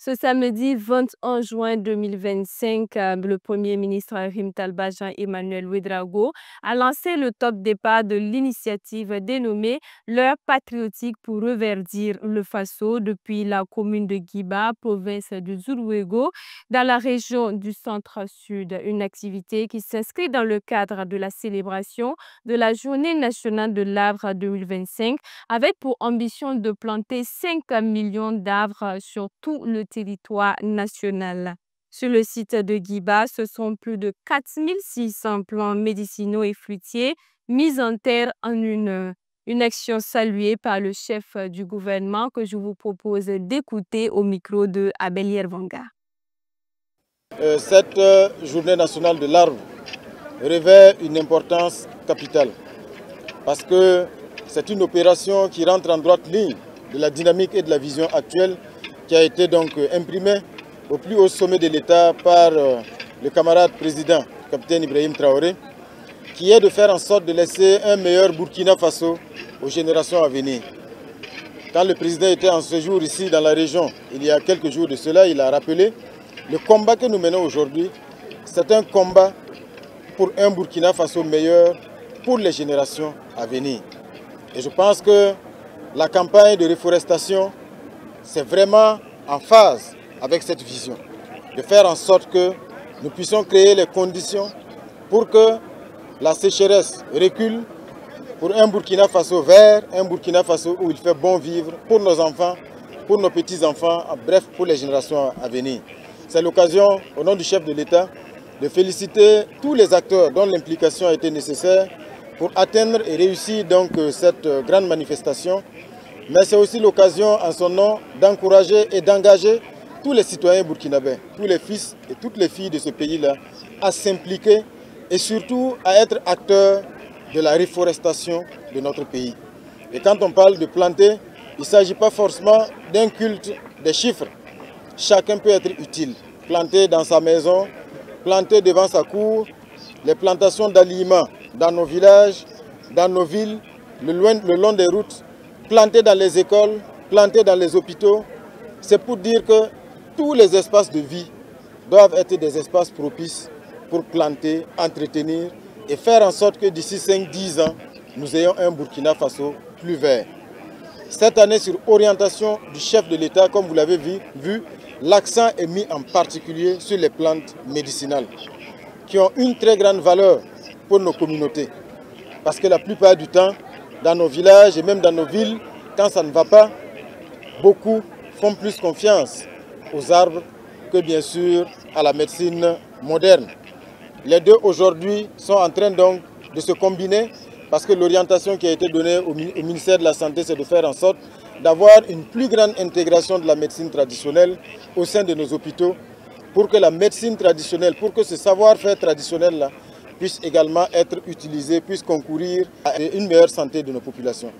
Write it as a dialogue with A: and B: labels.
A: Ce samedi 21 juin 2025, le Premier ministre Harim Talba Jean-Emmanuel Ouedraogo a lancé le top départ de l'initiative dénommée L'heure patriotique pour reverdir le Faso depuis la commune de Guiba, province de Zourouégo, dans la région du centre-sud. Une activité qui s'inscrit dans le cadre de la célébration de la Journée nationale de l'arbre 2025 avec pour ambition de planter 5 millions d'arbres sur tout le territoire national. Sur le site de Guiba, ce sont plus de 4600 plants médicinaux et fruitiers mis en terre en une heure. Une action saluée par le chef du gouvernement que je vous propose d'écouter au micro de Abelier Vanga.
B: Cette journée nationale de l'arbre revêt une importance capitale parce que c'est une opération qui rentre en droite ligne de la dynamique et de la vision actuelle qui a été donc imprimée au plus haut sommet de l'État par le camarade président, capitaine Ibrahim Traoré, qui est de faire en sorte de laisser un meilleur Burkina Faso aux générations à venir. Quand le président était en séjour ici dans la région, il y a quelques jours de cela, il a rappelé le combat que nous menons aujourd'hui, c'est un combat pour un Burkina Faso meilleur pour les générations à venir. Et je pense que la campagne de reforestation, c'est vraiment en phase avec cette vision, de faire en sorte que nous puissions créer les conditions pour que la sécheresse recule, pour un Burkina Faso vert, un Burkina Faso où il fait bon vivre pour nos enfants, pour nos petits-enfants, bref, pour les générations à venir. C'est l'occasion, au nom du chef de l'État, de féliciter tous les acteurs dont l'implication a été nécessaire pour atteindre et réussir donc cette grande manifestation. Mais c'est aussi l'occasion en son nom d'encourager et d'engager tous les citoyens burkinabés, tous les fils et toutes les filles de ce pays-là à s'impliquer et surtout à être acteurs de la reforestation de notre pays. Et quand on parle de planter, il ne s'agit pas forcément d'un culte des chiffres. Chacun peut être utile. Planter dans sa maison, planter devant sa cour, les plantations d'aliments dans nos villages, dans nos villes, le long des routes, planter dans les écoles, planter dans les hôpitaux. C'est pour dire que tous les espaces de vie doivent être des espaces propices pour planter, entretenir et faire en sorte que d'ici 5-10 ans, nous ayons un Burkina Faso plus vert. Cette année, sur orientation du chef de l'État, comme vous l'avez vu, l'accent est mis en particulier sur les plantes médicinales qui ont une très grande valeur pour nos communautés. Parce que la plupart du temps, dans nos villages et même dans nos villes, quand ça ne va pas, beaucoup font plus confiance aux arbres que bien sûr à la médecine moderne. Les deux aujourd'hui sont en train donc de se combiner parce que l'orientation qui a été donnée au ministère de la Santé, c'est de faire en sorte d'avoir une plus grande intégration de la médecine traditionnelle au sein de nos hôpitaux pour que la médecine traditionnelle, pour que ce savoir-faire traditionnel-là puisse également être utilisé, puisse concourir à une meilleure santé de nos populations.